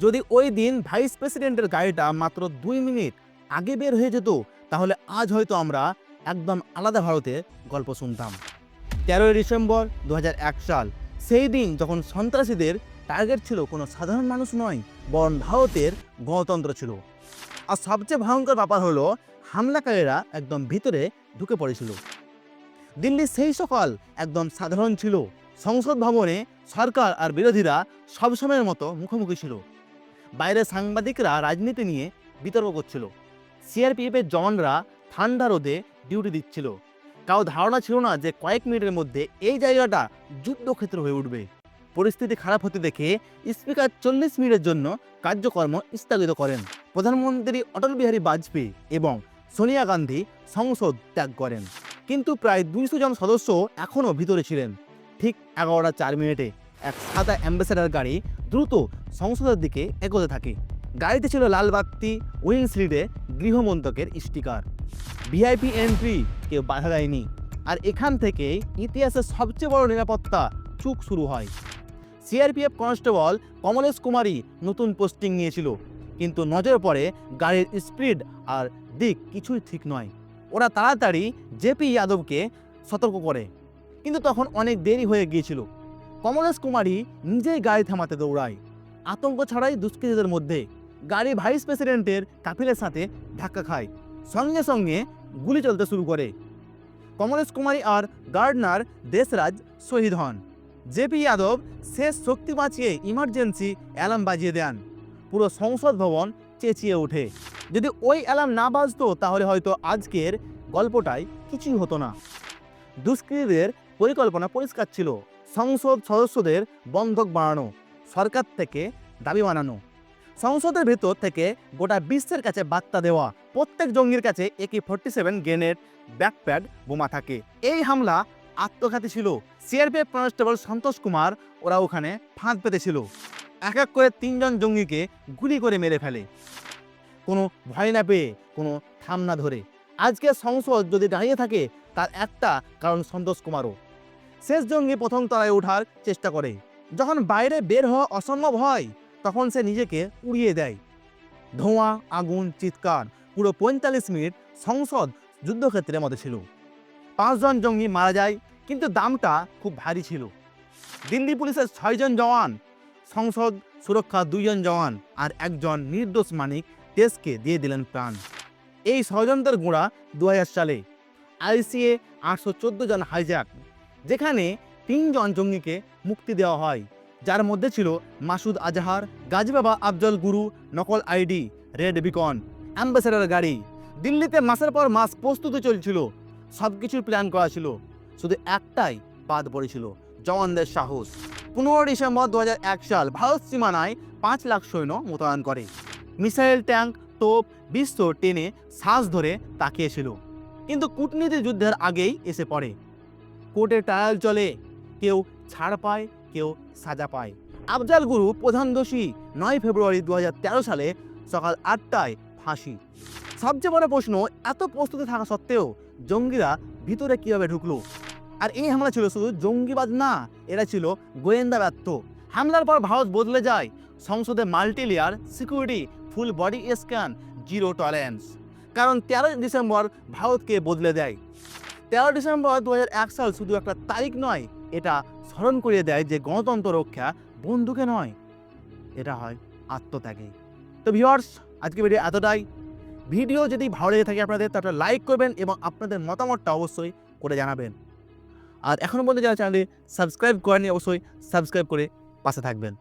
যদি ওই দিন ভাইস প্রেসিডেন্টের গাড়িটা মাত্র 2 মিনিট আগে বের হয়ে যেত, তাহলে আজ হয়তো আমরা একদম আলাদা ভারতের গল্প শুনতাম। 13ই ডিসেম্বর 2001 সাল, সেই দিন যখন সন্ত্রাসীদের টার্গেট ছিল কোনো সাধারণ মানুষ নয়, বরং ভারতের গণতন্ত্র ছিল। আর সবচেয়ে ভয়ঙ্কর ব্যাপার হলো, হামলাকারীরা একদম ভিতরে ঢুকে পড়েছিল। দিল্লির সেই সকাল একদম সাধারণ ছিল। সংসদ ভবনে সরকার আর বিরোধীরা সবসময়ের মতো মুখোমুখি ছিল। বাইরে সাংবাদিকরা রাজনীতি নিয়ে বিতর্ক করছিল। সিআরপিএফের জওয়ানরা ঠান্ডা রোদে ডিউটি দিচ্ছিল। কারো ধারণা ছিল না যে কয়েক মিনিটের মধ্যে এই জায়গাটা যুদ্ধক্ষেত্র হয়ে উঠবে। পরিস্থিতি খারাপ হতে দেখে স্পিকার 40 মিনিটের জন্য কার্যক্রম স্থগিত করেন। প্রধানমন্ত্রী অটল বিহারী বাজপেয়ী এবং সোনিয়া গান্ধী সংসদ ত্যাগ করেন। কিন্তু প্রায় 200 জন সদস্য এখনও ভিতরে ছিলেন। ঠিক 11টা 4 মিনিটে এক সাদা অ্যাম্বাসেডার গাড়ি দ্রুত সংসদের দিকে এগোতে থাকে। গাড়িতে ছিল লাল বাতি, উইন্ডশিল্ডে গৃহমন্ত্রকের স্টিকার। ভিআইপি এন্ট্রি, কেউ বাধা দেয়নি। আর এখান থেকে ইতিহাসের সবচেয়ে বড় নিরাপত্তা চুক শুরু হয়। সিআরপিএফ কনস্টেবল কমলেশ কুমারী নতুন পোস্টিং নিয়েছিল, কিন্তু নজর পড়ে গাড়ির স্পিড আর দিক কিছুই ঠিক নয়। ওরা তাড়াতাড়ি জেপি যাদবকে সতর্ক করে, কিন্তু তখন অনেক দেরি হয়ে গিয়েছিল। কমলেশ কুমারী নিজেই গাড়ি থামাতে দৌড়ায়। আতঙ্ক ছাড়াই দুষ্কৃতীদের মধ্যে গাড়ি ভাইস প্রেসিডেন্টের কাফিলের সাথে ধাক্কা খায়। সঙ্গে সঙ্গে গুলি চলতে শুরু করে। কমলেশ কুমারী আর গার্ডনার দেশরাজ শহীদ হন। জেপি যাদব শেষ শক্তি বাঁচিয়ে ইমার্জেন্সি অ্যালার্ম বাজিয়ে দেন। পুরো সংসদ ভবন চেঁচিয়ে ওঠে। যদি ওই অ্যালার্ম না বাজতো, তাহলে হয়তো আজকের গল্পটাই কিছুই হতো না। দুষ্কৃতীদের পরিকল্পনা পরিষ্কার ছিল। সংসদ সদস্যদের বন্ধক বানানো, সরকার থেকে দাবি বানানো, সংসদের ভেতর থেকে গোটা বিশ্বের কাছে বার্তা দেওয়া প্রত্যেক জঙ্গির কাছে AK-47 গ্রেনেড, ব্যাকপ্যাড, বোমা থাকে। এই হামলা আত্মঘাতী ছিল। সিআরপিএফ কনস্টেবল সন্তোষ কুমার ওরা ওখানে ফাঁদ পেতেছিল। এক এক করে 3 জন জঙ্গিকে গুলি করে মেরে ফেলে, কোনো ভয় না পেয়ে, কোনো থাম না ধরে। আজকে সংসদ যদি দাঁড়িয়ে থাকে, তার একটা কারণ সন্তোষ কুমারও। শেষ জঙ্গি প্রথম তলায় ওঠার চেষ্টা করে। যখন বাইরে বের হওয়া অসম্ভব হয়, তখন সে নিজেকে উড়িয়ে দেয়। ধোঁয়া, আগুন, চিৎকার, পুরো 45 মিনিট সংসদ যুদ্ধক্ষেত্রের মতো ছিল। 5 জন জঙ্গি মারা যায়, কিন্তু দামটা খুব ভারী ছিল। দিল্লি পুলিশের 6 জন জওয়ান, সংসদ সুরক্ষা 2 জন জওয়ান আর একজন নির্দোষ মানিক দেশকে দিয়ে দিলেন প্রাণ। এই ষড়যন্ত্রের গোড়া 2000 সালে। ICA 814 জন হাইজ্যাক, যেখানে 3 জন জঙ্গিকে মুক্তি দেওয়া হয়, যার মধ্যে ছিল মাসুদ আজহার, গাজী বাবা আফজল গুরু, নকল আইডি, রেড বিকন, অ্যাম্বাসেডার গাড়ি। দিল্লিতে মাসের পর মাস প্রস্তুতি চলছিল, সব কিছুর প্ল্যান করা ছিল। শুধু একটাই বাদ পড়েছিল, জওয়ানদের সাহস। 15 ডিসেম্বর 2001 সাল ভারত সীমানায় 5 লাখ সৈন্য মোতায়েন করে। মিসাইল, ট্যাঙ্ক, তোপ, বিশ্ব টেনে শ্বাস ধরে তাকিয়েছিল। কিন্তু কূটনীতি যুদ্ধের আগেই এসে পড়ে। কোর্টে ট্রায়াল চলে, কেউ ছাড় পায়, কেউ সাজা পায়। আফজাল গুরু প্রধান দোষী। 9 ফেব্রুয়ারি 2013 সালে সকাল 8টায় ফাঁসি। সবচেয়ে বড় প্রশ্ন, এত প্রস্তুতি থাকা সত্ত্বেও জঙ্গিরা ভিতরে কিভাবে ঢুকলো? আর এই হামলা ছিল শুধু জঙ্গিবাদ না, এরা ছিল গোয়েন্দা ব্যর্থ। হামলার পর ভারত বদলে যায়। সংসদে multi layer security, full body scan, zero tolerance. কারণ 13 ডিসেম্বর ভারতকে বদলে দেয়। 13 ডিসেম্বর 2001 সাল শুধু একটা তারিখ নয়, এটা স্মরণ করিয়ে দেয় যে গণতন্ত্র রক্ষা বন্দুকে নয়, এটা হয় আত্মত্যাগে। তো ভিউয়ার্স, আজকে ভিডিও এতটাই। ভিডিও যদি ভালো লেগে থাকে আপনাদের, তাহলে লাইক করবেন এবং আপনাদের মতামতটা অবশ্যই করে জানাবেন। আর এখনও পর্যন্ত যারা চ্যানেলে সাবস্ক্রাইব করেনি, অবশ্যই সাবস্ক্রাইব করে পাশে থাকবেন।